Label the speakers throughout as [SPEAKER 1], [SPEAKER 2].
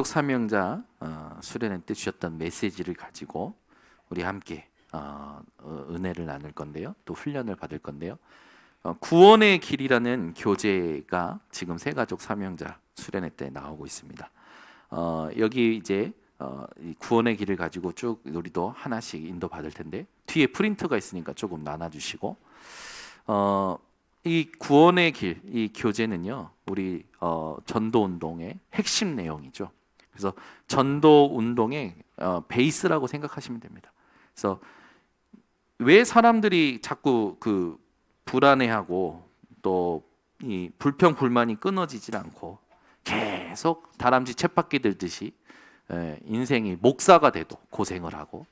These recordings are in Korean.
[SPEAKER 1] 사명자 수련회 때 주셨던 메시지를 가지고 우리 함께 은혜를 나눌 건데요. 또 훈련을 받을 건데요. 구원의 길이라는 교재가 지금 새가족 사명자 수련회 때 나오고 있습니다. 여기 이제 이 구원의 길을 가지고 쭉 우리도 하나씩 인도 받을 텐데 뒤에 프린트가 있으니까 조금 나눠주시고 이 구원의 길, 이 교재는요 우리 전도 운동의 핵심 내용이죠. 그래서 전도 운동의 베이스라고 생각하시면 됩니다. 그래서 왜 사람들이 자꾸 그 불안해하고 또 이 불평 불만이 끊어지질 않고 계속 다람쥐 쳇바퀴 들듯이 인생이 목사가 돼도 고생을 하고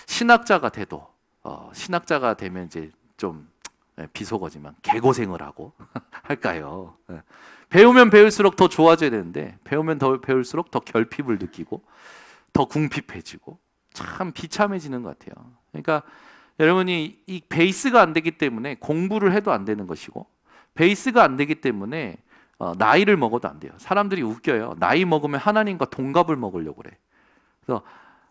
[SPEAKER 1] 신학자가 돼도 신학자가 되면 이제 좀 비속어지만 개고생을 하고 할까요? 배우면 배울수록 더 좋아져야 되는데 배우면 더 배울수록 더 결핍을 느끼고 더 궁핍해지고 참 비참해지는 것 같아요. 그러니까 여러분이 이 베이스가 안 되기 때문에 공부를 해도 안 되는 것이고 베이스가 안 되기 때문에 나이를 먹어도 안 돼요. 사람들이 웃겨요. 나이 먹으면 하나님과 동갑을 먹으려고 그래. 그래서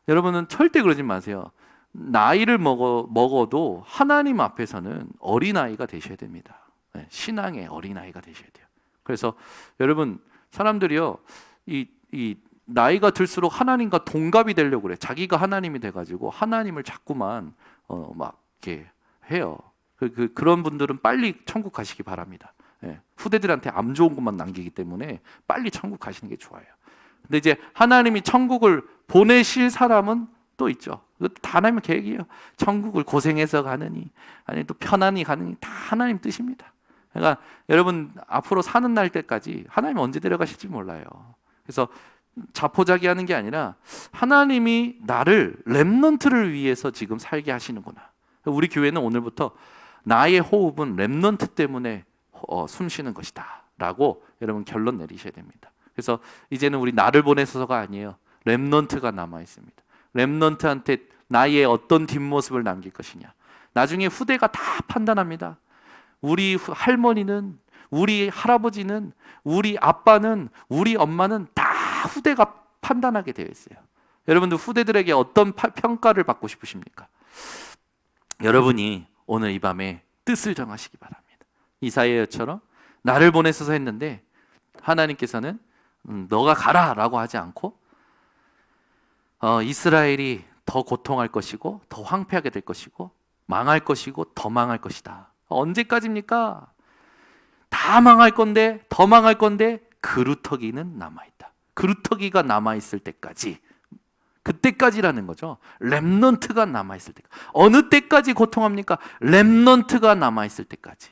[SPEAKER 1] 여러분은 절대 그러지 마세요. 나이를 먹어도 하나님 앞에서는 어린아이가 되셔야 됩니다. 신앙의 어린아이가 되셔야 돼요. 그래서 여러분 사람들이요 이 나이가 들수록 하나님과 동갑이 되려고 그래. 자기가 하나님이 돼가지고 하나님을 자꾸만 막 이렇게 해요. 그런 분들은 빨리 천국 가시기 바랍니다. 후대들한테 암 좋은 것만 남기기 때문에 빨리 천국 가시는 게 좋아요. 근데 이제 하나님이 천국을 보내실 사람은 또 있죠. 다 하나님의 계획이에요. 천국을 고생해서 가느니 아니 또 편안히 가느니 다 하나님 뜻입니다. 그러니까 여러분 앞으로 사는 날 때까지 하나님 언제 데려가실지 몰라요. 그래서 자포자기하는 게 아니라 하나님이 나를 렘넌트를 위해서 지금 살게 하시는구나. 우리 교회는 오늘부터 나의 호흡은 렘넌트 때문에 숨 쉬는 것이다 라고 여러분 결론 내리셔야 됩니다. 그래서 이제는 우리 나를 보내서가 아니에요. 렘넌트가 남아 있습니다. 렘넌트한테 나의 어떤 뒷모습을 남길 것이냐. 나중에 후대가 다 판단합니다. 우리 할머니는, 우리 할아버지는, 우리 아빠는, 우리 엄마는 다 후대가 판단하게 되어 있어요. 여러분들 후대들에게 어떤 평가를 받고 싶으십니까? 여러분이 오늘 이 밤에 뜻을 정하시기 바랍니다. 이사야처럼 나를 보내셔서 했는데 하나님께서는 너가 가라 라고 하지 않고 이스라엘이 더 고통할 것이고 더 황폐하게 될 것이고 망할 것이고 더 망할 것이다. 언제까지입니까? 다 망할 건데 더 망할 건데 그루터기는 남아있다. 그루터기가 남아있을 때까지, 그때까지라는 거죠. 렘넌트가 남아있을 때까지. 어느 때까지 고통합니까? 렘넌트가 남아있을 때까지.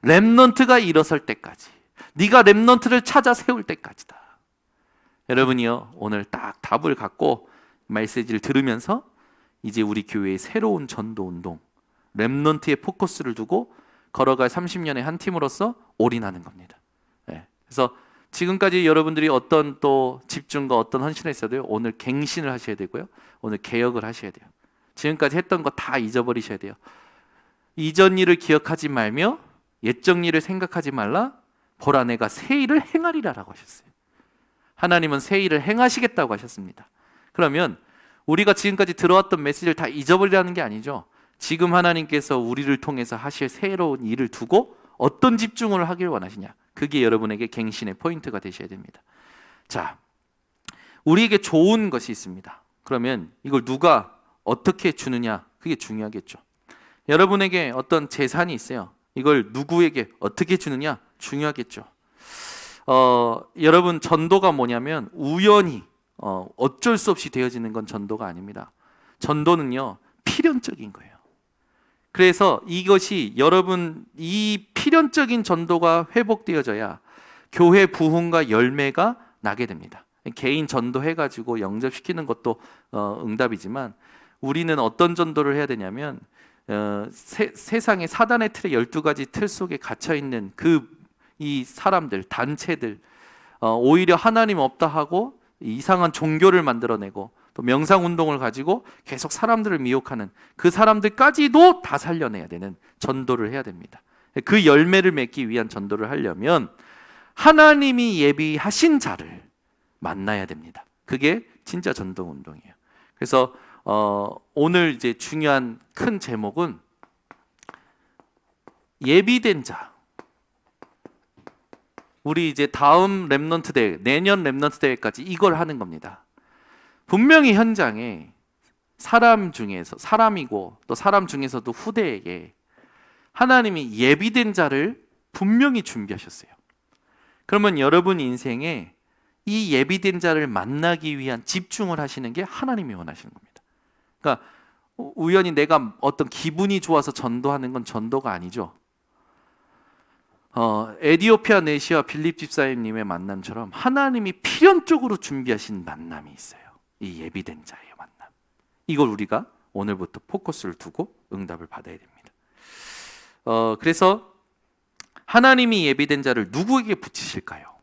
[SPEAKER 1] 렘넌트가 일어설 때까지. 네가 렘넌트를 찾아 세울 때까지다. 여러분이요 오늘 딱 답을 갖고 메시지를 들으면서 이제 우리 교회의 새로운 전도운동 렘넌트에 포커스를 두고 걸어갈 30년의 한 팀으로서 올인하는 겁니다. 그래서 지금까지 여러분들이 어떤 또 집중과 어떤 헌신을 했어도요 오늘 갱신을 하셔야 되고요 오늘 개혁을 하셔야 돼요. 지금까지 했던 거 다 잊어버리셔야 돼요. 이전 일을 기억하지 말며 옛적 일을 생각하지 말라. 보라 내가 새 일을 행하리라 라고 하셨어요. 하나님은 새 일을 행하시겠다고 하셨습니다. 그러면 우리가 지금까지 들어왔던 메시지를 다 잊어버리라는 게 아니죠. 지금 하나님께서 우리를 통해서 하실 새로운 일을 두고 어떤 집중을 하길 원하시냐. 그게 여러분에게 갱신의 포인트가 되셔야 됩니다. 자, 우리에게 좋은 것이 있습니다. 그러면 이걸 누가 어떻게 주느냐, 그게 중요하겠죠. 여러분에게 어떤 재산이 있어요. 이걸 누구에게 어떻게 주느냐 중요하겠죠. 여러분 전도가 뭐냐면 우연히 어쩔 수 없이 되어지는 건 전도가 아닙니다. 전도는요 필연적인 거예요. 그래서 이것이 여러분 이 필연적인 전도가 회복되어져야 교회 부흥과 열매가 나게 됩니다. 개인 전도해가지고 영접시키는 것도 응답이지만 우리는 어떤 전도를 해야 되냐면 세상의 사단의 틀의 12가지 틀 속에 갇혀있는 이 사람들, 단체들 오히려 하나님 없다 하고 이상한 종교를 만들어내고 또 명상운동을 가지고 계속 사람들을 미혹하는 그 사람들까지도 다 살려내야 되는 전도를 해야 됩니다. 그 열매를 맺기 위한 전도를 하려면 하나님이 예비하신 자를 만나야 됩니다. 그게 진짜 전도 운동이에요. 그래서 오늘 이제 중요한 큰 제목은 예비된 자. 우리 이제 다음 렘넌트 대회, 내년 렘넌트 대회까지 이걸 하는 겁니다. 분명히 현장에 사람 중에서, 사람이고 또 사람 중에서도 후대에게 하나님이 예비된 자를 분명히 준비하셨어요. 그러면 여러분 인생에 이 예비된 자를 만나기 위한 집중을 하시는 게 하나님이 원하시는 겁니다. 그러니까 우연히 내가 어떤 기분이 좋아서 전도하는 건 전도가 아니죠. 에디오피아 내시와 빌립 집사님의 만남처럼 하나님이 필연적으로 준비하신 만남이 있어요. 이 예비된 자의 만남. 이걸 우리가 오늘부터 포커스를 두고 응답을 받아야 됩니다. 그래서 하나님이 예비된 자를 누구에게 붙이실까요?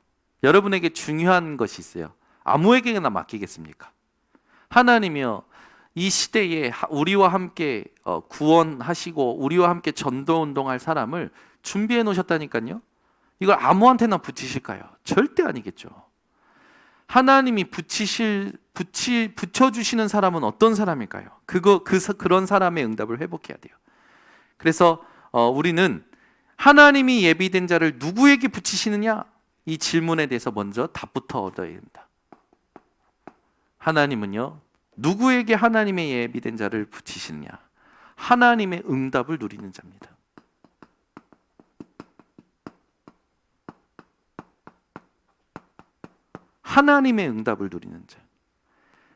[SPEAKER 1] 여러분에게 중요한 것이 있어요. 아무에게나 맡기겠습니까? 하나님이요, 이 시대에 우리와 함께 구원하시고 우리와 함께 전도운동할 사람을 준비해 놓으셨다니까요. 이걸 아무한테나 붙이실까요? 절대 아니겠죠. 하나님이 붙여주시는 사람은 어떤 사람일까요? 그런 사람의 응답을 회복해야 돼요. 그래서 우리는 하나님이 예비된 자를 누구에게 붙이시느냐? 이 질문에 대해서 먼저 답부터 얻어야 됩니다. 하나님은요, 누구에게 하나님의 예비된 자를 붙이시느냐? 하나님의 응답을 누리는 자입니다. 하나님의 응답을 누리는 자.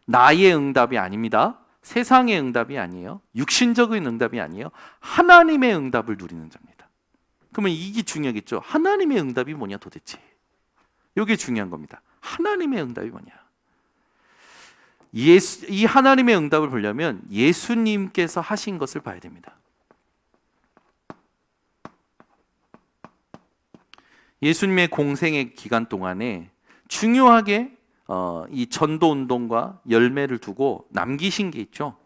[SPEAKER 1] 나의 응답이 아닙니다. 세상의 응답이 아니에요. 육신적인 응답이 아니에요. 하나님의 응답을 누리는 자입니다. 그러면 이게 중요하겠죠. 하나님의 응답이 뭐냐 도대체. 이게 중요한 겁니다. 하나님의 응답이 뭐냐. 이 하나님의 응답을 보려면 예수님께서 하신 것을 봐야 됩니다. 예수님의 공생의 기간 동안에 중요하게 이 전도 운동과 열매를 두고 남기신 게 있죠.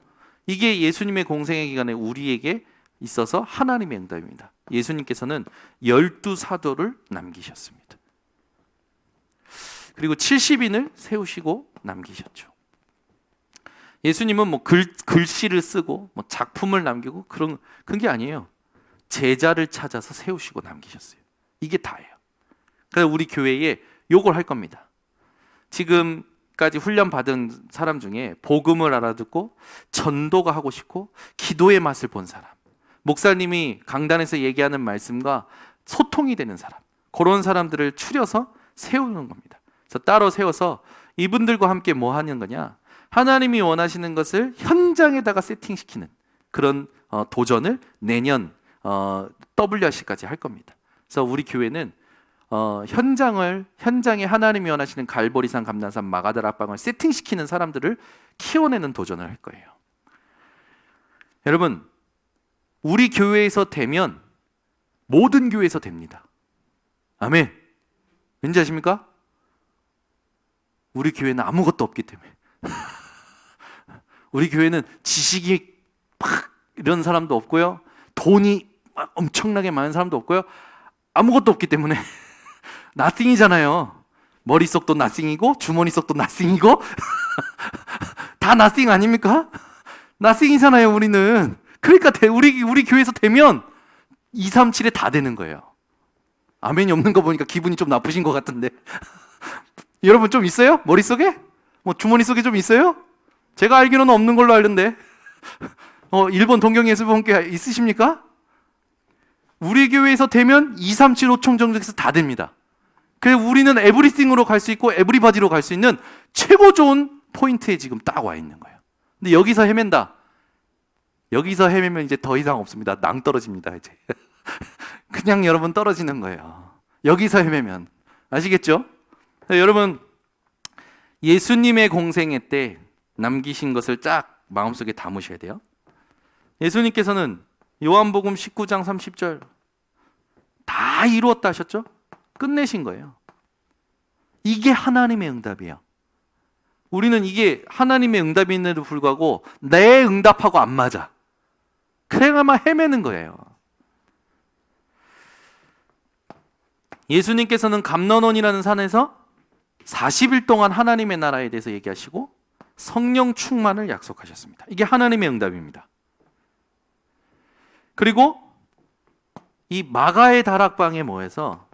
[SPEAKER 1] 이게 예수님의 공생의 기간에 우리에게 있어서 하나님의 응답입니다. 예수님께서는 12사도를 남기셨습니다. 그리고 70인을 세우시고 남기셨죠. 예수님은 뭐 글씨를 쓰고 뭐 작품을 남기고 그런 게 아니에요. 제자를 찾아서 세우시고 남기셨어요. 이게 다예요. 그래서 우리 교회에 요걸 할 겁니다. 지금까지 훈련 받은 사람 중에 복음을 알아듣고 전도가 하고 싶고 기도의 맛을 본 사람, 목사님이 강단에서 얘기하는 말씀과 소통이 되는 사람, 그런 사람들을 추려서 세우는 겁니다. 그래서 따로 세워서 이분들과 함께 뭐 하는 거냐? 하나님이 원하시는 것을 현장에다가 세팅시키는 그런 도전을 내년 WRC까지 할 겁니다. 그래서 우리 교회는 현장에 하나님이 원하시는 갈보리산, 감난산, 마가다라 앞방을 세팅시키는 사람들을 키워내는 도전을 할 거예요. 여러분, 우리 교회에서 되면 모든 교회에서 됩니다. 아멘. 왠지 아십니까? 우리 교회는 아무것도 없기 때문에. 우리 교회는 지식이 팍 이런 사람도 없고요, 돈이 엄청나게 많은 사람도 없고요, 아무것도 없기 때문에 nothing이잖아요. 머릿속도 nothing이고 주머니속도 nothing이고 다 nothing 아닙니까? nothing이잖아요 우리는. 그러니까 우리 교회에서 되면 237에 다 되는 거예요. 아멘이 없는 거 보니까 기분이 좀 나쁘신 것 같은데 여러분 좀 있어요? 머릿속에? 뭐 주머니 속에 좀 있어요? 제가 알기로는 없는 걸로 알던데 일본 동경예술본교회 있으십니까? 우리 교회에서 되면 237, 5총 정도에서 다 됩니다. 그래서 우리는 에브리띵으로 갈 수 있고 에브리바디로 갈 수 있는 최고 좋은 포인트에 지금 딱 와 있는 거예요. 근데 여기서 헤맨다. 여기서 헤매면 이제 더 이상 없습니다. 낭 떨어집니다 이제. 그냥 여러분 떨어지는 거예요. 여기서 헤매면. 아시겠죠? 여러분, 예수님의 공생애 때 남기신 것을 쫙 마음속에 담으셔야 돼요. 예수님께서는 요한복음 19장 30절 다 이루었다 하셨죠? 끝내신 거예요. 이게 하나님의 응답이에요. 우리는 이게 하나님의 응답임에도 불구하고 내 응답하고 안 맞아. 그래야만 헤매는 거예요. 예수님께서는 감넌원이라는 산에서 40일 동안 하나님의 나라에 대해서 얘기하시고 성령 충만을 약속하셨습니다. 이게 하나님의 응답입니다. 그리고 이 마가의 다락방에 모여서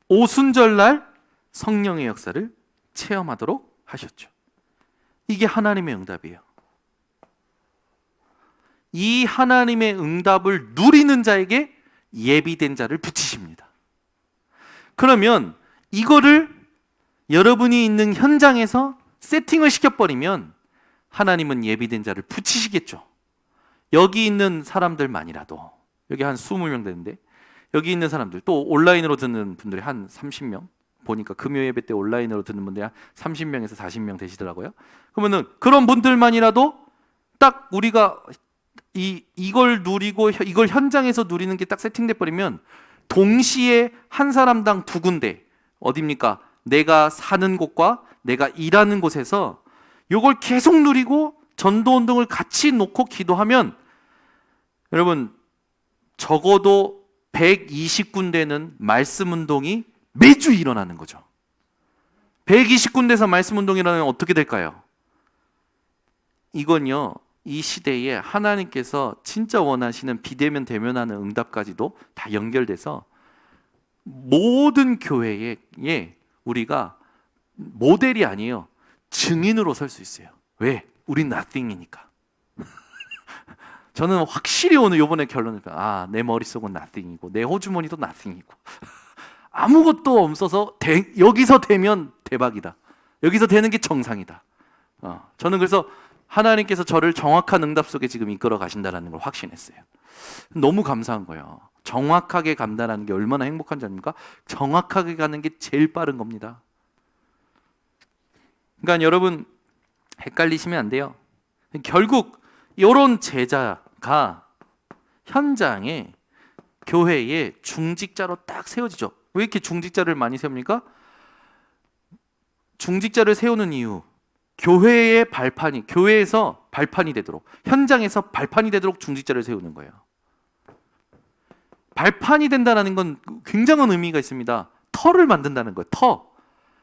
[SPEAKER 1] 오순절날 성령의 역사를 체험하도록 하셨죠. 이게 하나님의 응답이에요. 이 하나님의 응답을 누리는 자에게 예비된 자를 붙이십니다. 그러면 이거를 여러분이 있는 현장에서 세팅을 시켜버리면 하나님은 예비된 자를 붙이시겠죠. 여기 있는 사람들만이라도, 여기 한 20명 되는데 여기 있는 사람들, 또 온라인으로 듣는 분들이 한 30명, 보니까 금요 예배 때 온라인으로 듣는 분들이 한 30명에서 40명 되시더라고요. 그러면은 그런 분들만이라도 딱 우리가 이걸 누리고 이걸 현장에서 누리는 게 딱 세팅돼 버리면 동시에 한 사람당 2군데, 어디입니까? 내가 사는 곳과 내가 일하는 곳에서 이걸 계속 누리고 전도 운동을 같이 놓고 기도하면 여러분 적어도 120군데는 말씀 운동이 매주 일어나는 거죠. 120군데에서 말씀 운동이 일어나면 어떻게 될까요? 이건요, 이 시대에 하나님께서 진짜 원하시는 비대면 대면하는 응답까지도 다 연결돼서 모든 교회에 우리가 모델이 아니에요, 증인으로 설 수 있어요. 왜? 우린 nothing이니까. 저는 확실히 오늘 요번에 결론을 내 머릿속은 nothing이고 내 호주머니도 nothing이고 아무것도 없어서 여기서 되면 대박이다. 여기서 되는 게 정상이다. 저는 그래서 하나님께서 저를 정확한 응답 속에 지금 이끌어 가신다는 걸 확신했어요. 너무 감사한 거예요. 정확하게 간다는 게 얼마나 행복한 줄 아닙니까? 정확하게 가는 게 제일 빠른 겁니다. 그러니까 여러분 헷갈리시면 안 돼요. 결국 이런 제자가 현장에 교회에 중직자로 딱 세워지죠. 왜 이렇게 중직자를 많이 세웁니까? 중직자를 세우는 이유, 교회의 발판이, 교회에서 발판이 되도록, 현장에서 발판이 되도록 중직자를 세우는 거예요. 발판이 된다는 건 굉장한 의미가 있습니다. 터를 만든다는 거예요. 터.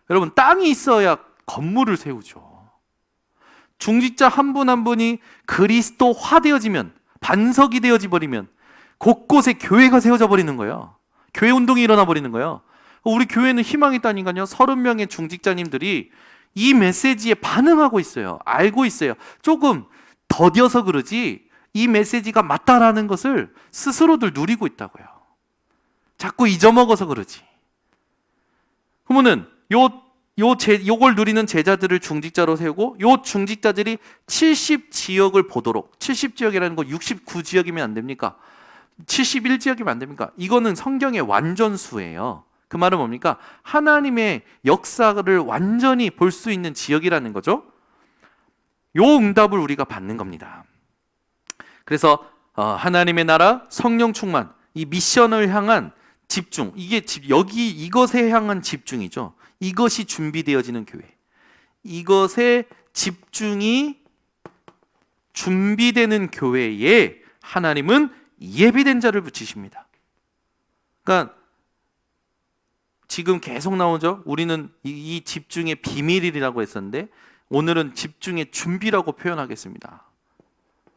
[SPEAKER 1] 여러분 땅이 있어야 건물을 세우죠. 중직자 한 분 한 분이 그리스도화 되어지면, 반석이 되어지 버리면 곳곳에 교회가 세워져 버리는 거예요. 교회 운동이 일어나 버리는 거예요. 우리 교회는 희망이 있다니까요. 30명의 중직자님들이 이 메시지에 반응하고 있어요. 알고 있어요. 조금 더뎌서 그러지 이 메시지가 맞다라는 것을 스스로들 누리고 있다고요. 자꾸 잊어먹어서 그러지. 그러면은 요걸 누리는 제자들을 중직자로 세우고, 요 중직자들이 70지역을 보도록, 70지역이라는 거 69지역이면 안 됩니까? 71지역이면 안 됩니까? 이거는 성경의 완전수예요. 그 말은 뭡니까? 하나님의 역사를 완전히 볼 수 있는 지역이라는 거죠. 요 응답을 우리가 받는 겁니다. 그래서 하나님의 나라, 성령 충만, 이 미션을 향한 집중, 이것에 향한 집중이죠. 이것이 준비되어지는 교회. 이것에 집중이 준비되는 교회에 하나님은 예비된 자를 붙이십니다. 그러니까 지금 계속 나오죠. 우리는 이 집중의 비밀이라고 했었는데 오늘은 집중의 준비라고 표현하겠습니다.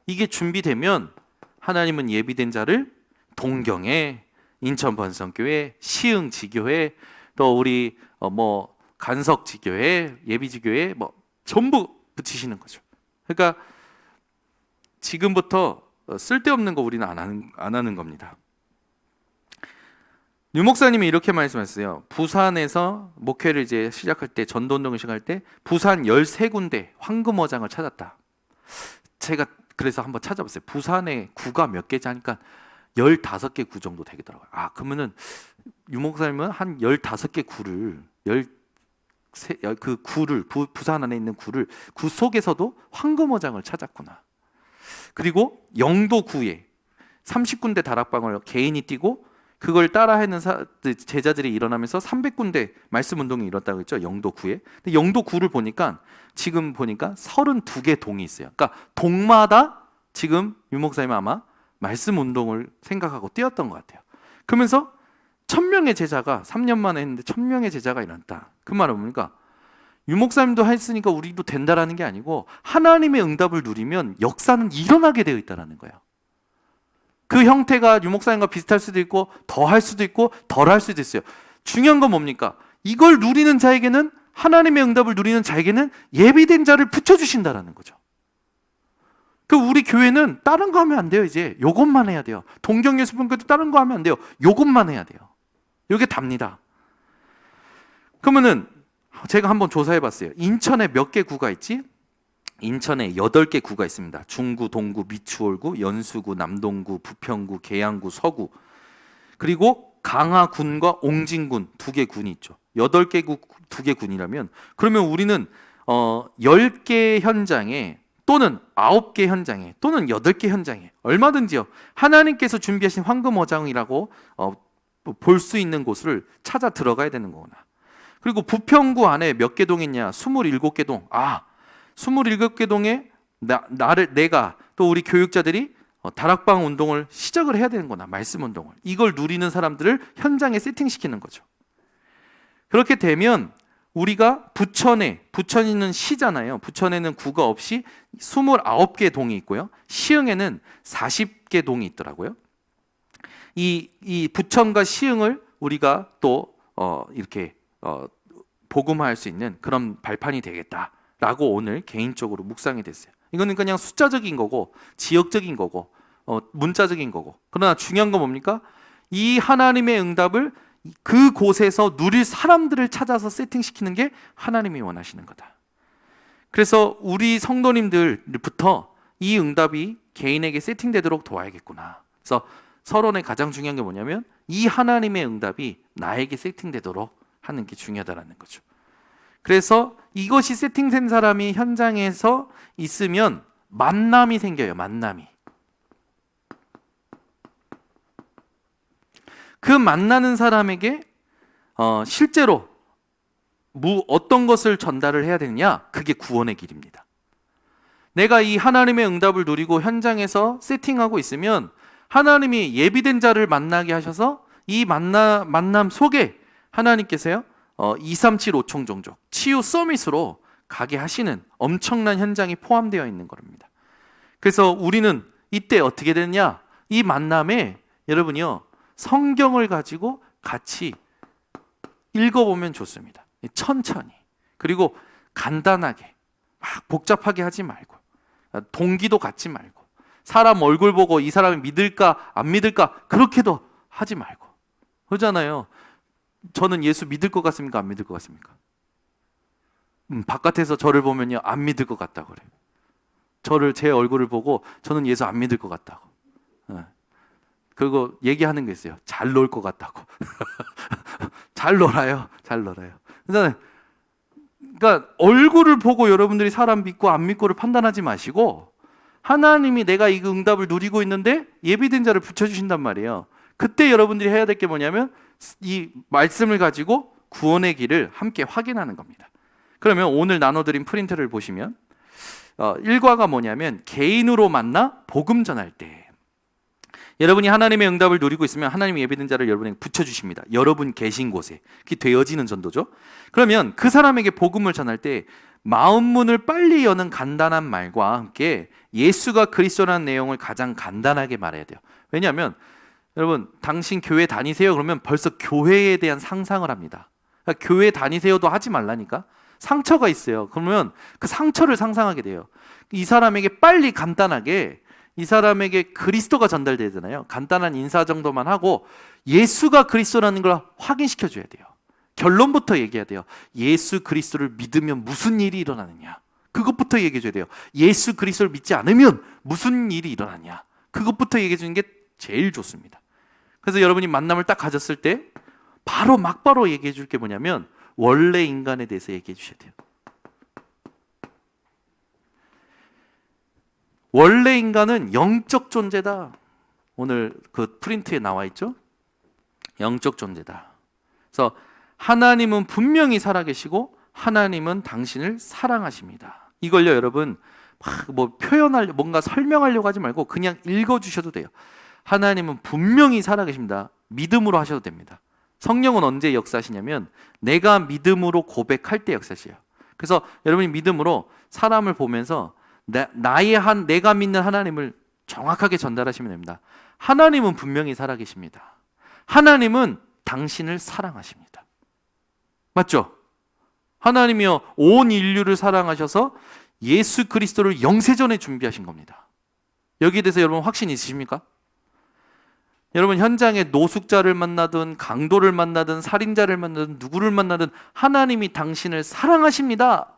[SPEAKER 1] 이게 준비되면 하나님은 예비된 자를 동경에, 인천 번성교회, 시흥지교회, 또 우리 간석지교회, 예비지교회 전부 붙이시는 거죠. 그러니까 지금부터 쓸데없는 거 우리는 안 하는 겁니다. 유 목사님이 이렇게 말씀하셨어요. 부산에서 목회를 이제 시작할 때, 전도운동을 시작할 때 부산 13군데 황금어장을 찾았다. 제가 그래서 한번 찾아봤어요. 부산에 구가 몇 개지 하니까 15개 구 정도 되더라고요. 그러면은 유 목사님은 한 15개 구를, 부산 안에 있는 구 속에서도 황금어장을 찾았구나. 그리고 영도구에 30군데 다락방을 개인이 뛰고 그걸 따라하는 제자들이 일어나면서 300군데 말씀 운동이 일었다고 했죠. 영도구에. 근데 영도구를 보니까 지금 보니까 32개 동이 있어요. 그러니까 동마다 지금 유 목사님 아마 말씀 운동을 생각하고 뛰었던 것 같아요. 그러면서 1000명의 제자가 3년 만에 했는데 1000명의 제자가 일어났다. 그 말은 뭡니까? 유목사님도 했으니까 우리도 된다라는 게 아니고 하나님의 응답을 누리면 역사는 일어나게 되어 있다라는 거예요. 그 형태가 유목사님과 비슷할 수도 있고 더 할 수도 있고 덜 할 수도 있어요. 중요한 건 뭡니까? 이걸 누리는 자에게는, 하나님의 응답을 누리는 자에게는 예비된 자를 붙여주신다라는 거죠. 그 우리 교회는 다른 거 하면 안 돼요. 이제 요것만 해야 돼요. 동경예수분교도 다른 거 하면 안 돼요. 요것만 해야 돼요. 요게 답니다. 그러면은 제가 한번 조사해 봤어요. 인천에 몇 개 구가 있지? 인천에 8개 구가 있습니다. 중구, 동구, 미추홀구, 연수구, 남동구, 부평구, 계양구, 서구. 그리고 강화군과 옹진군 2개 군이 있죠. 8개 구, 2개 군이라면 그러면 우리는 10개 현장에 또는 9개 현장에 또는 8개 현장에 얼마든지요. 하나님께서 준비하신 황금어장이라고 볼 수 있는 곳을 찾아 들어가야 되는 거구나. 그리고 부평구 안에 몇 개 동이 있냐? 27개 동. 27개 동에 내가 또 우리 교육자들이 다락방 운동을 시작을 해야 되는 거나, 말씀 운동을. 이걸 누리는 사람들을 현장에 세팅시키는 거죠. 그렇게 되면 우리가 부천이는 시잖아요. 부천에는 구가 없이 29개 동이 있고요. 시흥에는 40개 동이 있더라고요. 이 부천과 시흥을 우리가 또 이렇게 복음화할 수 있는 그런 발판이 되겠다라고 오늘 개인적으로 묵상이 됐어요. 이거는 그냥 숫자적인 거고 지역적인 거고 문자적인 거고, 그러나 중요한 건 뭡니까? 이 하나님의 응답을 그 곳에서 누릴 사람들을 찾아서 세팅시키는 게 하나님이 원하시는 거다. 그래서 우리 성도님들부터 이 응답이 개인에게 세팅되도록 도와야겠구나. 그래서 서론의 가장 중요한 게 뭐냐면 이 하나님의 응답이 나에게 세팅되도록 하는 게 중요하다는 거죠. 그래서 이것이 세팅된 사람이 현장에서 있으면 만남이 생겨요. 만남이. 그 만나는 사람에게 실제로 어떤 것을 전달을 해야 되느냐? 그게 구원의 길입니다. 내가 이 하나님의 응답을 누리고 현장에서 세팅하고 있으면 하나님이 예비된 자를 만나게 하셔서 이 만남 속에 하나님께서요 237 5총 종족 치유 서밋으로 가게 하시는 엄청난 현장이 포함되어 있는 겁니다. 그래서 우리는 이때 어떻게 되느냐? 이 만남에 여러분이요 성경을 가지고 같이 읽어보면 좋습니다. 천천히, 그리고 간단하게, 막 복잡하게 하지 말고, 동기도 갖지 말고, 사람 얼굴 보고 이 사람이 믿을까 안 믿을까 그렇게도 하지 말고. 그러잖아요. 저는 예수 믿을 것 같습니까? 안 믿을 것 같습니까? 바깥에서 저를 보면요 안 믿을 것 같다고 그래요. 제 얼굴을 보고 저는 예수 안 믿을 것 같다고. 그리고 얘기하는 게 있어요. 잘 놀 것 같다고. 잘 놀아요. 잘 놀아요. 그러니까 얼굴을 보고 여러분들이 사람 믿고 안 믿고를 판단하지 마시고, 하나님이 내가 이 응답을 누리고 있는데 예비된 자를 붙여주신단 말이에요. 그때 여러분들이 해야 될 게 뭐냐면 이 말씀을 가지고 구원의 길을 함께 확인하는 겁니다. 그러면 오늘 나눠드린 프린트를 보시면 1과가 뭐냐면 개인으로 만나 복음 전할 때, 여러분이 하나님의 응답을 누리고 있으면 하나님이 예비된 자를 여러분에게 붙여주십니다. 여러분 계신 곳에. 그게 되어지는 전도죠. 그러면 그 사람에게 복음을 전할 때 마음문을 빨리 여는 간단한 말과 함께 예수가 그리스도라는 내용을 가장 간단하게 말해야 돼요. 왜냐하면 여러분 당신 교회 다니세요? 그러면 벌써 교회에 대한 상상을 합니다. 그러니까 교회 다니세요도 하지 말라니까. 상처가 있어요. 그러면 그 상처를 상상하게 돼요. 이 사람에게 빨리 간단하게, 이 사람에게 그리스도가 전달되잖아요. 간단한 인사 정도만 하고 예수가 그리스도라는 걸 확인시켜 줘야 돼요. 결론부터 얘기해야 돼요. 예수 그리스도를 믿으면 무슨 일이 일어나느냐, 그것부터 얘기해 줘야 돼요. 예수 그리스도를 믿지 않으면 무슨 일이 일어나냐, 그것부터 얘기해 주는 게 제일 좋습니다. 그래서 여러분이 만남을 딱 가졌을 때 막바로 얘기해 줄 게 뭐냐면 원래 인간에 대해서 얘기해 주셔야 돼요. 원래 인간은 영적 존재다. 오늘 그 프린트에 나와 있죠? 영적 존재다. 그래서 하나님은 분명히 살아계시고 하나님은 당신을 사랑하십니다. 이걸요 여러분 뭔가 설명하려고 하지 말고 그냥 읽어주셔도 돼요. 하나님은 분명히 살아계십니다. 믿음으로 하셔도 됩니다. 성령은 언제 역사하시냐면 내가 믿음으로 고백할 때 역사하세요. 그래서 여러분이 믿음으로 사람을 보면서 내가 믿는 하나님을 정확하게 전달하시면 됩니다. 하나님은 분명히 살아계십니다. 하나님은 당신을 사랑하십니다. 맞죠? 하나님이요 온 인류를 사랑하셔서 예수 그리스도를 영세전에 준비하신 겁니다. 여기에 대해서 여러분 확신 있으십니까? 여러분 현장에 노숙자를 만나든 강도를 만나든 살인자를 만나든 누구를 만나든 하나님이 당신을 사랑하십니다.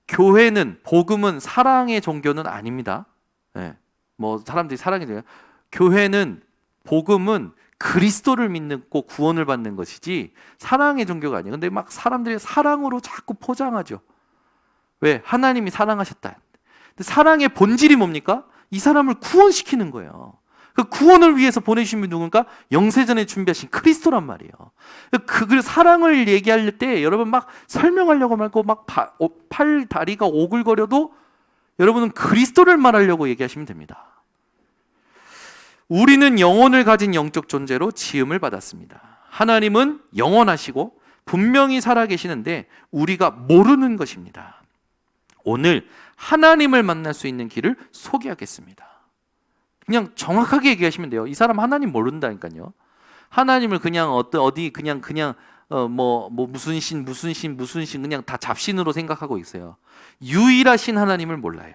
[SPEAKER 1] 교회는 복음은 사랑의 종교는 아닙니다. 네. 뭐 사람들이 사랑이 교회는 복음은 그리스도를 믿고 구원을 받는 것이지 사랑의 종교가 아니에요. 근데 막 사람들이 사랑으로 자꾸 포장하죠. 왜? 하나님이 사랑하셨다. 근데 사랑의 본질이 뭡니까? 이 사람을 구원시키는 거예요. 그 구원을 위해서 보내주신 분이 누군가? 영세전에 준비하신 그리스도란 말이에요. 그 사랑을 얘기할 때 여러분 막 설명하려고 말고 막 팔 다리가 오글거려도 여러분은 그리스도를 말하려고 얘기하시면 됩니다. 우리는 영혼을 가진 영적 존재로 지음을 받았습니다. 하나님은 영원하시고 분명히 살아계시는데 우리가 모르는 것입니다. 오늘 하나님을 만날 수 있는 길을 소개하겠습니다. 그냥 정확하게 얘기하시면 돼요. 이 사람 하나님 모른다니까요. 하나님을 그냥 어디 그냥 무슨 신 그냥 다 잡신으로 생각하고 있어요. 유일하신 하나님을 몰라요.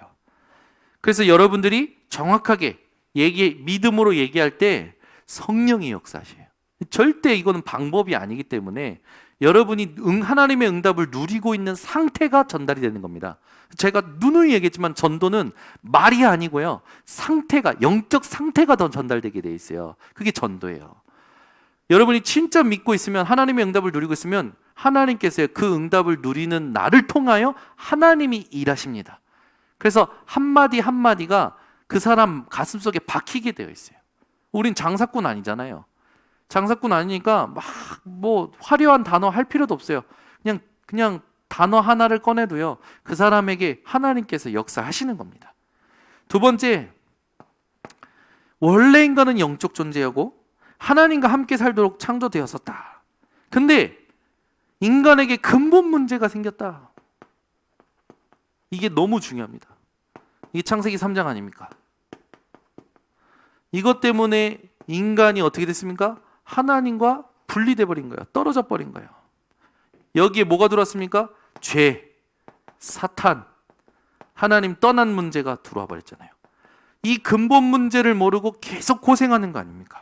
[SPEAKER 1] 그래서 여러분들이 정확하게 믿음으로 얘기할 때 성령이 역사하셔요. 절대 이거는 방법이 아니기 때문에 여러분이 하나님의 응답을 누리고 있는 상태가 전달이 되는 겁니다. 제가 누누이 얘기했지만 전도는 말이 아니고요. 영적 상태가 더 전달되게 돼 있어요. 그게 전도예요. 여러분이 진짜 믿고 있으면 하나님의 응답을 누리고 있으면 하나님께서 그 응답을 누리는 나를 통하여 하나님이 일하십니다. 그래서 한마디 한마디가 그 사람 가슴속에 박히게 되어 있어요. 우린 장사꾼 아니잖아요. 장사꾼 아니니까 막 뭐 화려한 단어 할 필요도 없어요. 그냥 단어 하나를 꺼내도요. 그 사람에게 하나님께서 역사하시는 겁니다. 두 번째, 원래 인간은 영적 존재였고 하나님과 함께 살도록 창조되었었다. 근데 인간에게 근본 문제가 생겼다. 이게 너무 중요합니다. 이게 창세기 3장 아닙니까? 이것 때문에 인간이 어떻게 됐습니까? 하나님과 분리돼 버린 거예요. 떨어져 버린 거예요. 여기에 뭐가 들어왔습니까? 죄, 사탄, 하나님 떠난 문제가 들어와 버렸잖아요. 이 근본 문제를 모르고 계속 고생하는 거 아닙니까?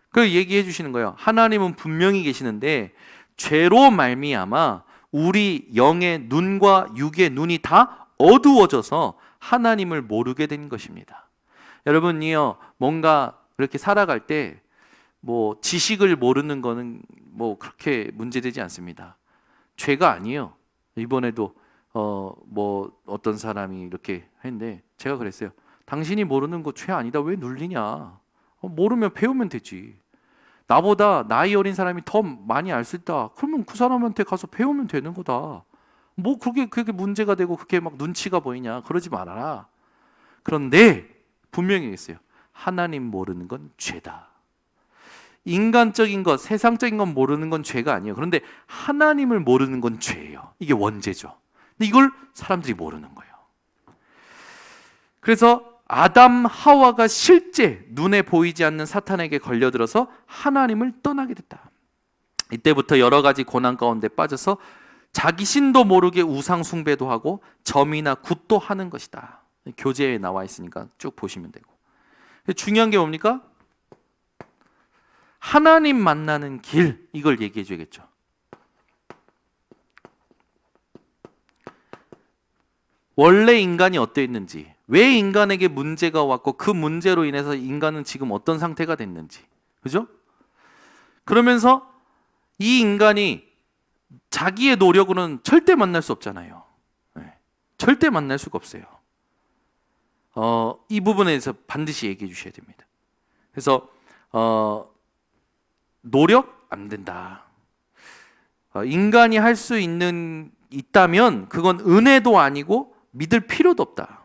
[SPEAKER 1] 그걸 얘기해 주시는 거예요. 하나님은 분명히 계시는데 죄로 말미암아 우리 영의 눈과 육의 눈이 다 어두워져서 하나님을 모르게 된 것입니다. 여러분이요, 뭔가 이렇게 살아갈 때 뭐 지식을 모르는 거는 뭐 그렇게 문제되지 않습니다. 죄가 아니에요. 이번에도 어떤 사람이 이렇게 했는데 제가 그랬어요. 당신이 모르는 거 죄 아니다. 왜 눌리냐? 모르면 배우면 되지. 나보다 나이 어린 사람이 더 많이 알 수 있다. 그러면 그 사람한테 가서 배우면 되는 거다. 뭐 그게 문제가 되고 그렇게 막 눈치가 보이냐? 그러지 말아라. 그런데 분명히 있어요. 하나님 모르는 건 죄다. 인간적인 것, 세상적인 건 모르는 건 죄가 아니에요. 그런데 하나님을 모르는 건 죄예요. 이게 원죄죠. 근데 이걸 사람들이 모르는 거예요. 그래서 아담, 하와가 실제 눈에 보이지 않는 사탄에게 걸려들어서 하나님을 떠나게 됐다. 이때부터 여러 가지 고난 가운데 빠져서 자기 신도 모르게 우상 숭배도 하고 점이나 굿도 하는 것이다. 교재에 나와 있으니까 쭉 보시면 되고. 중요한 게 뭡니까? 하나님 만나는 길, 이걸 얘기해 줘야겠죠. 원래 인간이 어땠는지, 왜 인간에게 문제가 왔고 그 문제로 인해서 인간은 지금 어떤 상태가 됐는지, 그죠? 그러면서 이 인간이 자기의 노력으로는 절대 만날 수 없잖아요. 네. 절대 만날 수가 없어요. 이 부분에 대해서 반드시 얘기해 주셔야 됩니다. 그래서 노력 안 된다. 인간이 할 수 있다면 그건 은혜도 아니고 믿을 필요도 없다.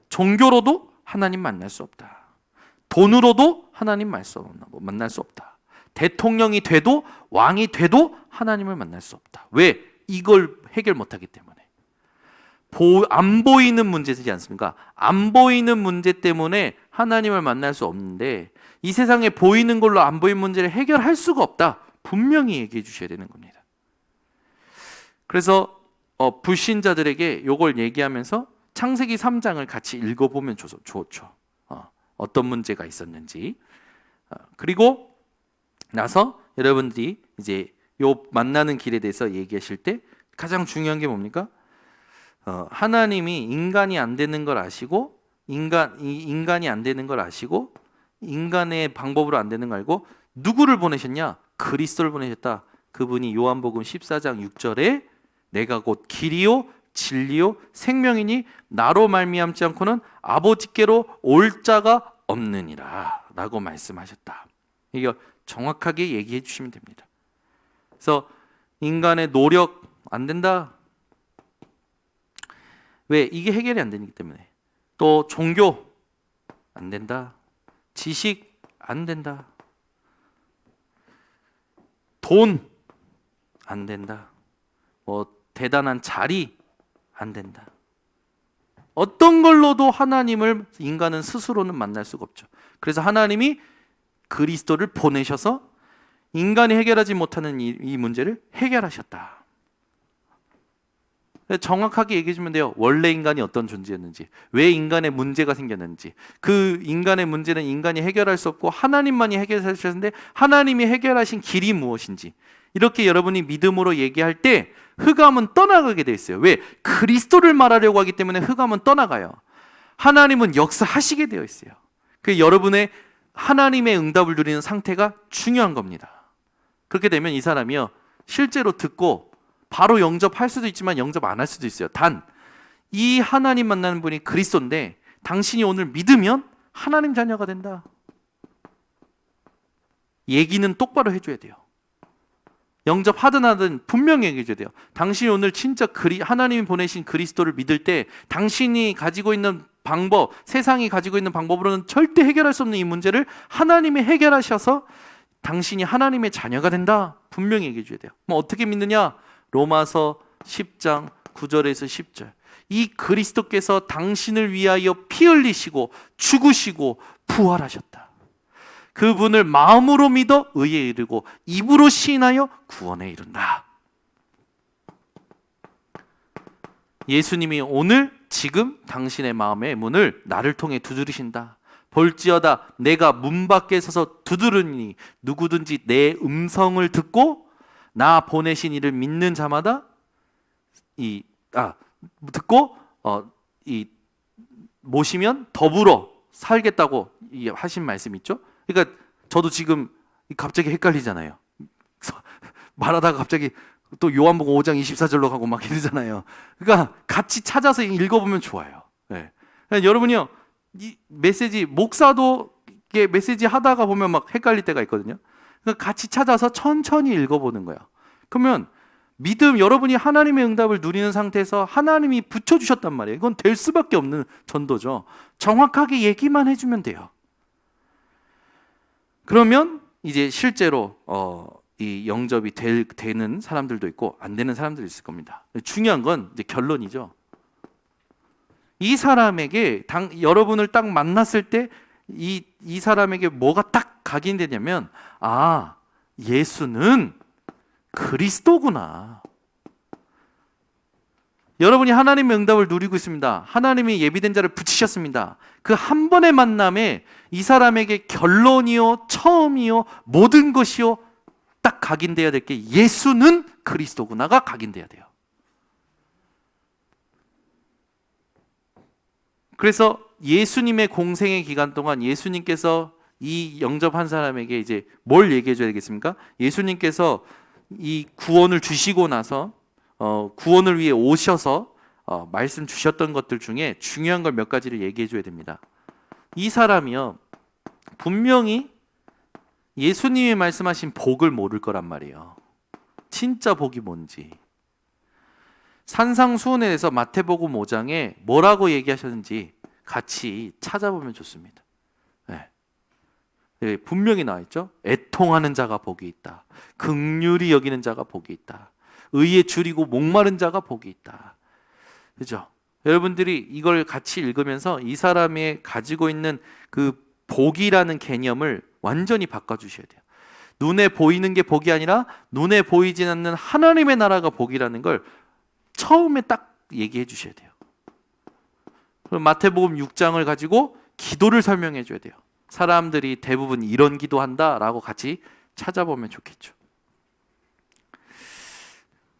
[SPEAKER 1] 종교로도 하나님 만날 수 없다. 돈으로도 하나님 만날 수 없다. 대통령이 돼도 왕이 돼도 하나님을 만날 수 없다. 왜? 이걸 해결 못하기 때문에. 안 보이는 문제지 않습니까? 안 보이는 문제 때문에 하나님을 만날 수 없는데 이 세상에 보이는 걸로 안 보이는 문제를 해결할 수가 없다. 분명히 얘기해 주셔야 되는 겁니다. 그래서 불신자들에게 이걸 얘기하면서 창세기 3장을 같이 읽어보면 좋죠. 어떤 문제가 있었는지. 그리고 나서 여러분들이 이제 요 만나는 길에 대해서 얘기하실 때 가장 중요한 게 뭡니까? 하나님이 인간이 안 되는 걸 아시고 인간이 안 되는 걸 아시고 인간의 방법으로 안 되는 걸 알고 누구를 보내셨냐? 그리스도를 보내셨다. 그분이 요한복음 14장 6절에 내가 곧 길이요 진리요 생명이니 나로 말미암지 않고는 아버지께로 올 자가 없느니라 라고 말씀하셨다. 이거 정확하게 얘기해 주시면 됩니다. 그래서 인간의 노력 안 된다. 왜? 이게 해결이 안 되기 때문에. 또 종교 안 된다. 지식 안 된다. 돈 안 된다. 대단한 자리 안 된다. 어떤 걸로도 하나님을 인간은 스스로는 만날 수가 없죠. 그래서 하나님이 그리스도를 보내셔서 인간이 해결하지 못하는 이 문제를 해결하셨다. 정확하게 얘기해 주면 돼요. 원래 인간이 어떤 존재였는지, 왜 인간의 문제가 생겼는지, 그 인간의 문제는 인간이 해결할 수 없고 하나님만이 해결하셨는데 하나님이 해결하신 길이 무엇인지, 이렇게 여러분이 믿음으로 얘기할 때 흑암은 떠나가게 돼 있어요. 왜? 그리스도를 말하려고 하기 때문에 흑암은 떠나가요. 하나님은 역사하시게 되어 있어요. 그 여러분의 하나님의 응답을 누리는 상태가 중요한 겁니다. 그렇게 되면 이 사람이요, 실제로 듣고 바로 영접할 수도 있지만 영접 안 할 수도 있어요. 단, 이 하나님 만나는 분이 그리스도인데 당신이 오늘 믿으면 하나님 자녀가 된다. 얘기는 똑바로 해줘야 돼요. 영접하든 하든 분명히 얘기해줘야 돼요. 당신이 오늘 진짜 하나님이 보내신 그리스도를 믿을 때 당신이 가지고 있는 방법, 세상이 가지고 있는 방법으로는 절대 해결할 수 없는 이 문제를 하나님이 해결하셔서 당신이 하나님의 자녀가 된다. 분명히 얘기해줘야 돼요. 뭐 어떻게 믿느냐? 로마서 10장 9절에서 10절. 이 그리스도께서 당신을 위하여 피 흘리시고 죽으시고 부활하셨다. 그분을 마음으로 믿어 의에 이르고 입으로 시인하여 구원에 이른다. 예수님이 오늘 지금 당신의 마음의 문을 나를 통해 두드리신다. 볼지어다 내가 문 밖에 서서 두드르니 누구든지 내 음성을 듣고 나 보내신 이를 믿는 자마다 모시면 더불어 살겠다고 하신 말씀 있죠? 그러니까 저도 지금 갑자기 헷갈리잖아요. 말하다가 갑자기 또 요한복음 5장 24절로 가고 막 이러잖아요. 그러니까 같이 찾아서 읽어보면 좋아요. 네. 여러분이요, 이 메시지 목사도 이게 메시지 하다가 보면 막 헷갈릴 때가 있거든요. 그러니까 같이 찾아서 천천히 읽어보는 거야. 그러면 믿음, 여러분이 하나님의 응답을 누리는 상태에서 하나님이 붙여주셨단 말이에요. 이건 될 수밖에 없는 전도죠. 정확하게 얘기만 해주면 돼요. 그러면 이제 실제로 이 영접이 되는 사람들도 있고 안 되는 사람들도 있을 겁니다. 중요한 건 이제 결론이죠. 이 사람에게 여러분을 딱 만났을 때 이 사람에게 뭐가 딱 각인되냐면, 아, 예수는 그리스도구나. 여러분이 하나님의 응답을 누리고 있습니다. 하나님이 예비된 자를 붙이셨습니다. 그 한 번의 만남에 이 사람에게 결론이요, 처음이요, 모든 것이요 딱 각인되어야 될 게 예수는 그리스도구나가 각인되어야 돼요. 그래서 예수님의 공생의 기간 동안 예수님께서 이 영접한 사람에게 이제 뭘 얘기해 줘야 되겠습니까? 예수님께서 이 구원을 주시고 나서 구원을 위해 오셔서 말씀 주셨던 것들 중에 중요한 걸 몇 가지를 얘기해 줘야 됩니다. 이 사람이요, 분명히 예수님이 말씀하신 복을 모를 거란 말이에요. 진짜 복이 뭔지. 산상수훈에 대해서 마태복음 5장에 뭐라고 얘기하셨는지 같이 찾아보면 좋습니다. 네. 분명히 나와 있죠. 애통하는 자가 복이 있다. 긍휼히 여기는 자가 복이 있다. 의에 줄이고 목마른 자가 복이 있다. 그죠? 여러분들이 이걸 같이 읽으면서 이 사람이 가지고 있는 그 복이라는 개념을 완전히 바꿔주셔야 돼요. 눈에 보이는 게 복이 아니라 눈에 보이지 않는 하나님의 나라가 복이라는 걸 처음에 딱 얘기해 주셔야 돼요. 그럼 마태복음 6장을 가지고 기도를 설명해 줘야 돼요. 사람들이 대부분 이런 기도한다라고 같이 찾아보면 좋겠죠.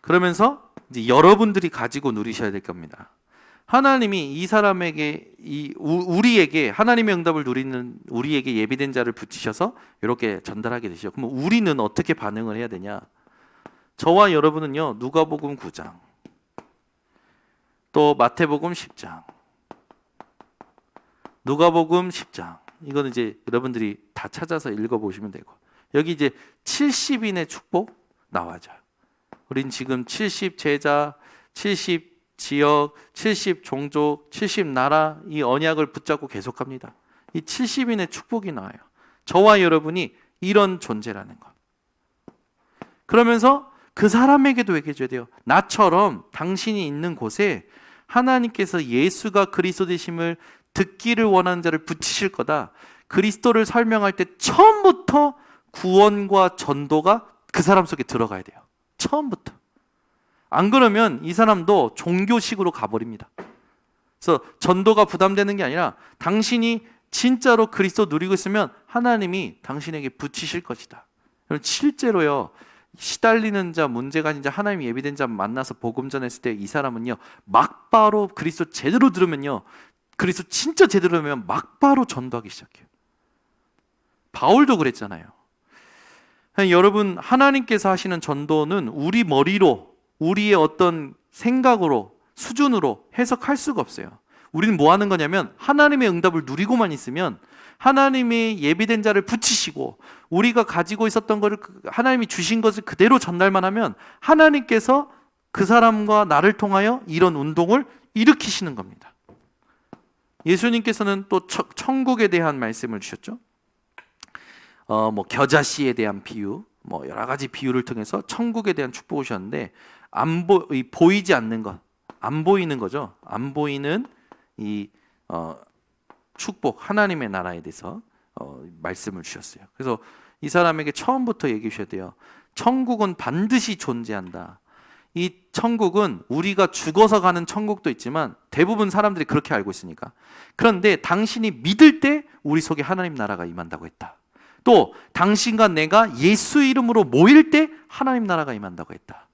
[SPEAKER 1] 그러면서 이제 여러분들이 가지고 누리셔야 될 겁니다. 하나님이 이 사람에게 우리에게 하나님의 응답을 누리는 우리에게 예비된 자를 붙이셔서 이렇게 전달하게 되시죠. 그럼 우리는 어떻게 반응을 해야 되냐? 저와 여러분은요, 누가복음 9장, 또 마태복음 10장, 누가복음 10장, 이거는 이제 여러분들이 다 찾아서 읽어보시면 되고, 여기 이제 70인의 축복 나와요. 우린 지금 70 제자, 70 지역, 70 종족, 70 나라, 이 언약을 붙잡고 계속합니다. 이 70인의 축복이 나와요. 저와 여러분이 이런 존재라는 것. 그러면서 그 사람에게도 얘기해줘야 돼요. 나처럼 당신이 있는 곳에 하나님께서 예수가 그리스도 되심을 듣기를 원하는 자를 붙이실 거다. 그리스도를 설명할 때 처음부터 구원과 전도가 그 사람 속에 들어가야 돼요. 처음부터. 안 그러면 이 사람도 종교식으로 가버립니다. 그래서 전도가 부담되는 게 아니라 당신이 진짜로 그리스도 누리고 있으면 하나님이 당신에게 붙이실 것이다. 실제로요, 시달리는 자, 문제가 아닌 자, 하나님 예비된 자 만나서 복음 전했을 때 이 사람은요, 막바로 그리스도 제대로 들으면요, 그리스도 진짜 제대로 들으면 막바로 전도하기 시작해요. 바울도 그랬잖아요. 여러분, 하나님께서 하시는 전도는 우리 머리로, 우리의 어떤 생각으로, 수준으로 해석할 수가 없어요. 우리는 뭐 하는 거냐면 하나님의 응답을 누리고만 있으면 하나님의 예비된 자를 붙이시고 우리가 가지고 있었던 것을, 하나님이 주신 것을 그대로 전달만 하면 하나님께서 그 사람과 나를 통하여 이런 운동을 일으키시는 겁니다. 예수님께서는 또 천국에 대한 말씀을 주셨죠. 겨자씨에 대한 비유, 여러 가지 비유를 통해서 천국에 대한 축복을 주셨는데, 보이지 않는 것, 안 보이는 거죠. 안 보이는 이 축복, 하나님의 나라에 대해서 말씀을 주셨어요. 그래서 이 사람에게 처음부터 얘기해 주셔야 돼요. 천국은 반드시 존재한다. 이 천국은 우리가 죽어서 가는 천국도 있지만 대부분 사람들이 그렇게 알고 있으니까. 그런데 당신이 믿을 때 우리 속에 하나님 나라가 임한다고 했다. 또 당신과 내가 예수 이름으로 모일 때 하나님 나라가 임한다고 했다.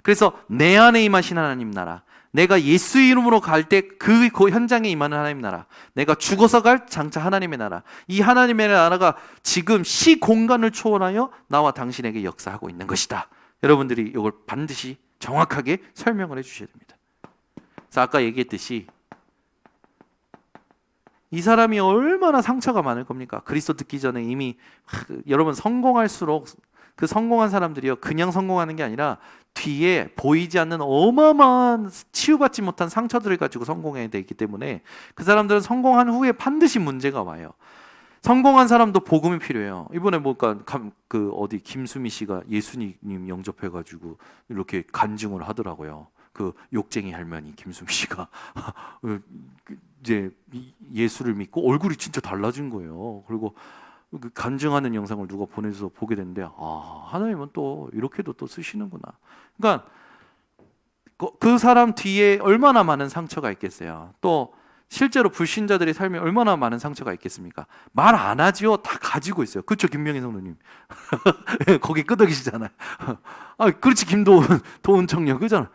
[SPEAKER 1] 그래서 내 안에 임하신 하나님 나라, 내가 예수 이름으로 갈 때 그 현장에 임하는 하나님 나라, 내가 죽어서 갈 장차 하나님의 나라, 이 하나님의 나라가 지금 시공간을 초월하여 나와 당신에게 역사하고 있는 것이다. 여러분들이 이걸 반드시 정확하게 설명을 해주셔야 됩니다. 그래서 아까 얘기했듯이 이 사람이 얼마나 상처가 많을 겁니까? 그리스도 듣기 전에 이미 여러분, 성공할수록 그 성공한 사람들이요, 그냥 성공하는 게 아니라 뒤에 보이지 않는 어마어마한 치유받지 못한 상처들을 가지고 성공해야 되기 때문에 그 사람들은 성공한 후에 반드시 문제가 와요. 성공한 사람도 복음이 필요해요. 이번에 김수미 씨가 예수님 영접해가지고 이렇게 간증을 하더라고요. 그 욕쟁이 할머니 김수미 씨가 이제 예수를 믿고 얼굴이 진짜 달라진 거예요. 그리고 간증하는 영상을 누가 보내줘서 보게 됐는데, 하나님은 또 이렇게도 또 쓰시는구나. 그러니까 그 사람 뒤에 얼마나 많은 상처가 있겠어요. 또 실제로 불신자들의 삶에 얼마나 많은 상처가 있겠습니까? 말 안 하지요. 다 가지고 있어요. 그렇죠, 김명희 성도님. 거기 끄덕이시잖아요. 그렇지, 도운 청년 그잖아.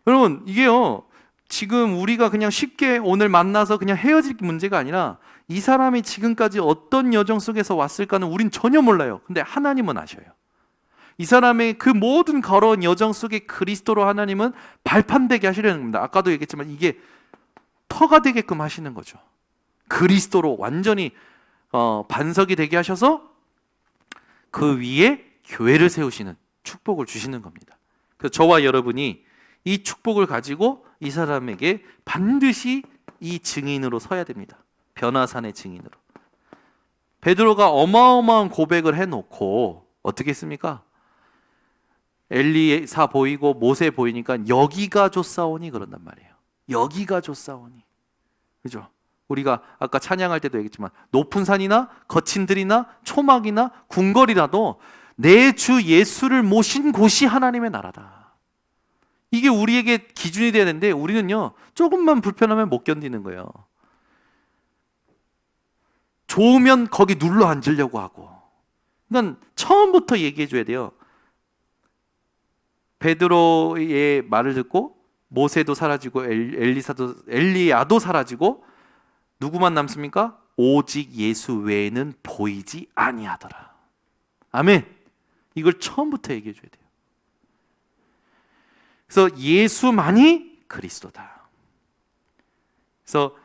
[SPEAKER 1] 여러분, 이게요, 지금 우리가 그냥 쉽게 오늘 만나서 그냥 헤어질 문제가 아니라 이 사람이 지금까지 어떤 여정 속에서 왔을까는 우린 전혀 몰라요. 근데 하나님은 아셔요. 이 사람의 그 모든 걸어온 여정 속에 그리스도로 하나님은 발판되게 하시려는 겁니다. 아까도 얘기했지만 이게 터가 되게끔 하시는 거죠. 그리스도로 완전히 반석이 되게 하셔서 그 위에 교회를 세우시는 축복을 주시는 겁니다. 그래서 저와 여러분이 이 축복을 가지고 이 사람에게 반드시 이 증인으로 서야 됩니다. 변화산의 증인으로. 베드로가 어마어마한 고백을 해놓고 어떻게 했습니까? 엘리사 보이고 모세 보이니까 여기가 좋사오니 그런단 말이에요. 여기가 좋사오니. 그죠? 우리가 아까 찬양할 때도 얘기했지만 높은 산이나 거친 들이나 초막이나 궁궐이라도 내 주 예수를 모신 곳이 하나님의 나라다. 이게 우리에게 기준이 돼야 되는데 우리는요 조금만 불편하면 못 견디는 거예요. 좋으면 거기 눌러 앉으려고 하고. 그러니까 처음부터 얘기해 줘야 돼요. 베드로의 말을 듣고 모세도 사라지고 엘리야도 사라지고 누구만 남습니까? 오직 예수 외에는 보이지 아니하더라. 아멘. 이걸 처음부터 얘기해 줘야 돼요. 그래서 예수만이 그리스도다. 그래서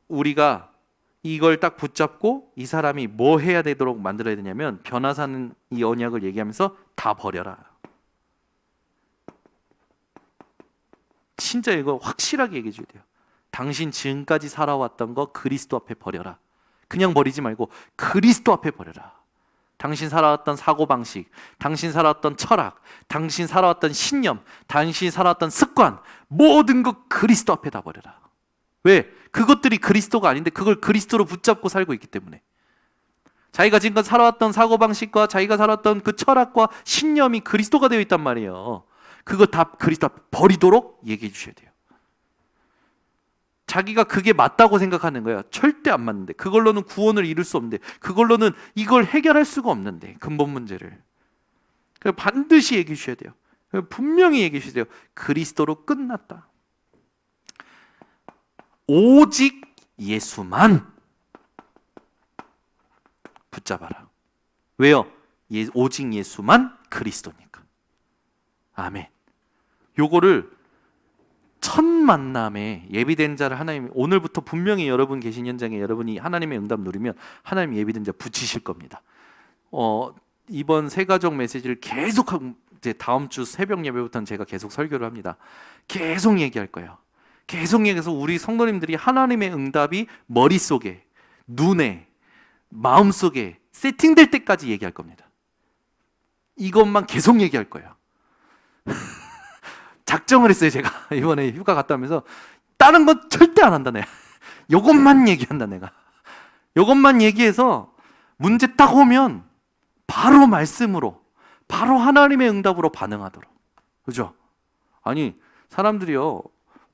[SPEAKER 1] 우리가 이걸 딱 붙잡고 이 사람이 뭐 해야 되도록 만들어야 되냐면 변화사는 이 언약을 얘기하면서 다 버려라. 진짜 이거 확실하게 얘기해 줘야 돼요. 당신 지금까지 살아왔던 거 그리스도 앞에 버려라. 그냥 버리지 말고 그리스도 앞에 버려라. 당신 살아왔던 사고방식, 당신 살아왔던 철학, 당신 살아왔던 신념, 당신 살아왔던 습관, 모든 것 그리스도 앞에 다 버려라. 왜? 그것들이 그리스도가 아닌데 그걸 그리스도로 붙잡고 살고 있기 때문에. 자기가 지금까지 살아왔던 사고방식과 자기가 살아왔던 그 철학과 신념이 그리스도가 되어 있단 말이에요. 그거 다 그리스도 앞에 버리도록 얘기해 주셔야 돼요. 자기가 그게 맞다고 생각하는 거야. 절대 안 맞는데. 그걸로는 구원을 이룰 수 없는데. 그걸로는 이걸 해결할 수가 없는데. 근본 문제를. 반드시 얘기해 주셔야 돼요. 분명히 얘기해 주셔야 돼요. 그리스도로 끝났다. 오직 예수만 붙잡아라. 왜요? 오직 예수만 그리스도니까. 아멘. 요거를 첫 만남에 예비된 자를 하나님이 오늘부터 분명히 여러분 계신 현장에 여러분이 하나님의 응답 누리면 하나님 예비된 자 붙이실 겁니다. 이번 새가족 메시지를 계속 이제 다음 주 새벽 예배부터는 제가 계속 설교를 합니다. 계속 얘기할 거예요. 계속 얘기해서 우리 성도님들이 하나님의 응답이 머릿속에, 눈에, 마음속에 세팅될 때까지 얘기할 겁니다. 이것만 계속 얘기할 거예요. 작정을 했어요. 제가 이번에 휴가 갔다 오면서 다른 건 절대 안 한다. 내가 이것만 얘기한다. 내가 이것만 얘기해서 문제 딱 오면 바로 말씀으로, 바로 하나님의 응답으로 반응하도록. 그죠? 아니 사람들이요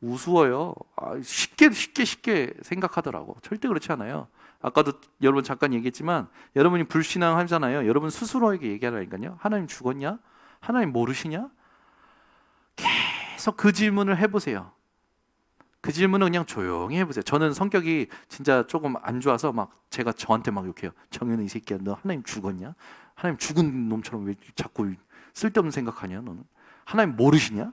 [SPEAKER 1] 우스워요. 쉽게 생각하더라고. 절대 그렇지 않아요. 아까도 여러분 잠깐 얘기했지만 여러분이 불신앙 하잖아요. 여러분 스스로에게 얘기하라니까요. 하나님 죽었냐? 하나님 모르시냐? 계속 그 질문을 해보세요. 그 질문은 그냥 조용히 해보세요. 저는 성격이 진짜 조금 안 좋아서 막 제가 저한테 막 욕해요. 정현우 이 새끼야, 너 하나님 죽었냐? 하나님 죽은 놈처럼 왜 자꾸 쓸데없는 생각하냐? 너는 하나님 모르시냐?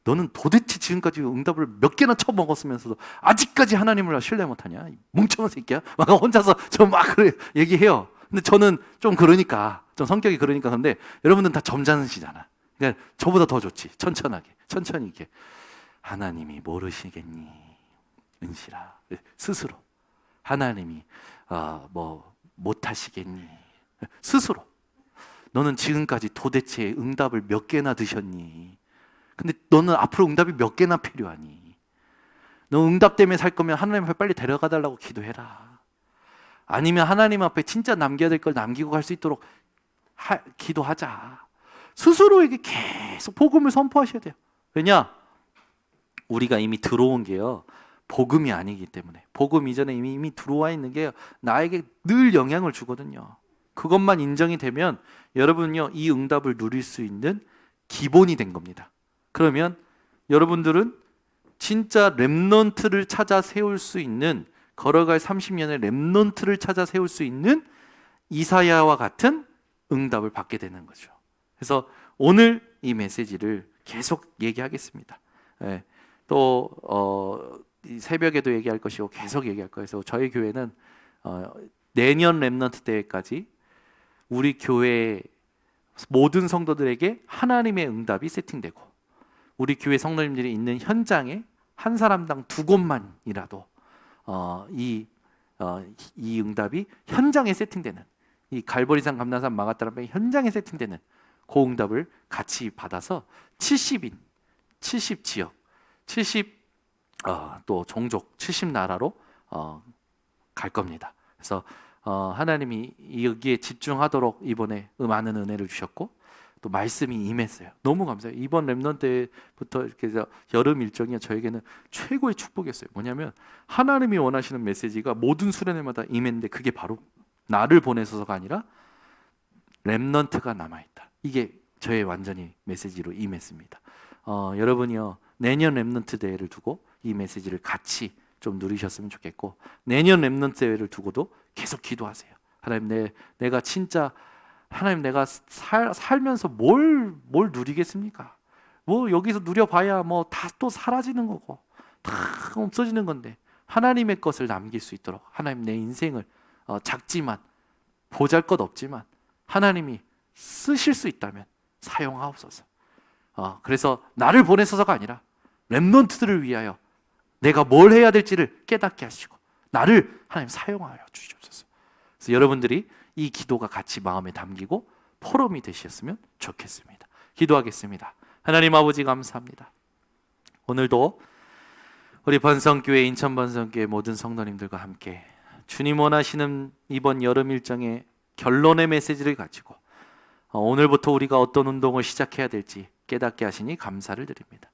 [SPEAKER 1] 너는 도대체 지금까지 응답을 몇 개나 쳐먹었으면서도 아직까지 하나님을 신뢰 못하냐? 뭉청한 새끼야? 막 혼자서 저 막 그래 얘기해요. 근데 저는 좀 그러니까, 좀 성격이 그러니까. 근데 여러분들은 다 점잖으시잖아. 그러니까 저보다 더 좋지. 천천히 이렇게. 하나님이 모르시겠니? 은실아. 스스로. 하나님이 뭐 못하시겠니? 스스로. 너는 지금까지 도대체 응답을 몇 개나 드셨니? 근데 너는 앞으로 응답이 몇 개나 필요하니? 너 응답 때문에 살 거면 하나님 앞에 빨리 데려가 달라고 기도해라. 아니면 하나님 앞에 진짜 남겨야 될 걸 남기고 갈 수 있도록 기도하자. 스스로에게 계속 복음을 선포하셔야 돼요. 왜냐? 우리가 이미 들어온 게요 복음이 아니기 때문에. 복음 이전에 이미 들어와 있는 게 나에게 늘 영향을 주거든요. 그것만 인정이 되면 여러분은요 이 응답을 누릴 수 있는 기본이 된 겁니다. 그러면 여러분들은 진짜 렘넌트를 찾아 세울 수 있는, 걸어갈 30년의 렘넌트를 찾아 세울 수 있는 이사야와 같은 응답을 받게 되는 거죠. 그래서 오늘 이 메시지를 계속 얘기하겠습니다. 또 새벽에도 얘기할 것이고 계속 얘기할 거예요. 그래서 저희 교회는 내년 렘넌트 대회까지 우리 교회 모든 성도들에게 하나님의 응답이 세팅되고 우리 교회 성도님들이 있는 현장에 한 사람당 2곳만이라도 이 이 응답이 현장에 세팅되는, 이 갈보리산 감람산 마가다라의 현장에 세팅되는 그 응답을 같이 받아서 70인, 70지역, 70 또 종족, 70나라로 갈 겁니다. 그래서 하나님이 여기에 집중하도록 이번에 많은 은혜를 주셨고 또 말씀이 임했어요. 너무 감사해요. 이번 렘넌트부터 이렇게 해서 여름 일정이 저에게는 최고의 축복이었어요. 뭐냐면 하나님이 원하시는 메시지가 모든 수련회마다 임했는데 그게 바로 나를 보내서가 아니라 렘넌트가 남아있다. 이게 저의 완전히 메시지로 임했습니다. 여러분이요, 내년 렘넌트 대회를 두고 이 메시지를 같이 좀 누리셨으면 좋겠고, 내년 렘넌트 대회를 두고도 계속 기도하세요. 하나님, 내가 진짜 하나님, 내가 살면서 뭘 누리겠습니까? 뭐 여기서 누려봐야 뭐 다 또 사라지는 거고 다 없어지는 건데, 하나님의 것을 남길 수 있도록 하나님, 내 인생을 작지만 보잘것없지만 하나님이 쓰실 수 있다면 사용하옵소서. 그래서 나를 보내서가 아니라 렘넌트들을 위하여 내가 뭘 해야 될지를 깨닫게 하시고 나를 하나님 사용하여 주시옵소서. 그래서 여러분들이 이 기도가 같이 마음에 담기고 포럼이 되셨으면 좋겠습니다. 기도하겠습니다. 하나님 아버지, 감사합니다. 오늘도 우리 번성교회, 인천 번성교회 모든 성도님들과 함께 주님 원하시는 이번 여름 일정의 결론의 메시지를 가지고 오늘부터 우리가 어떤 운동을 시작해야 될지 깨닫게 하시니 감사를 드립니다.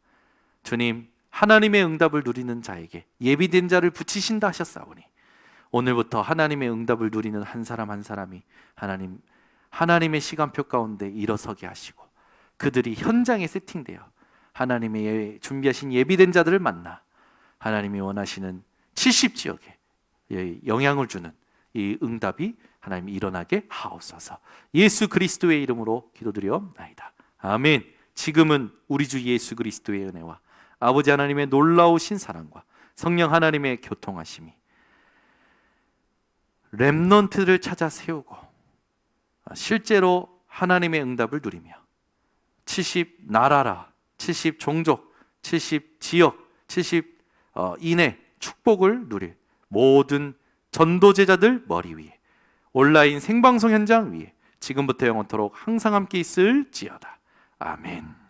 [SPEAKER 1] 주님, 하나님의 응답을 누리는 자에게 예비된 자를 붙이신다 하셨사오니 오늘부터 하나님의 응답을 누리는 한 사람 한 사람이 하나님의 시간표 가운데 일어서게 하시고 그들이 현장에 세팅되어 하나님의 준비하신 예비된 자들을 만나 하나님이 원하시는 70지역에 영향을 주는 이 응답이 하나님 일어나게 하옵소서. 예수 그리스도의 이름으로 기도드리옵나이다. 아멘. 지금은 우리 주 예수 그리스도의 은혜와 아버지 하나님의 놀라우신 사랑과 성령 하나님의 교통하심이 렘넌트를 찾아 세우고 실제로 하나님의 응답을 누리며 70나라라, 70종족, 70지역, 70인의 축복을 누릴 모든 전도제자들 머리 위에, 온라인 생방송 현장 위에 지금부터 영원토록 항상 함께 있을지어다. 아멘.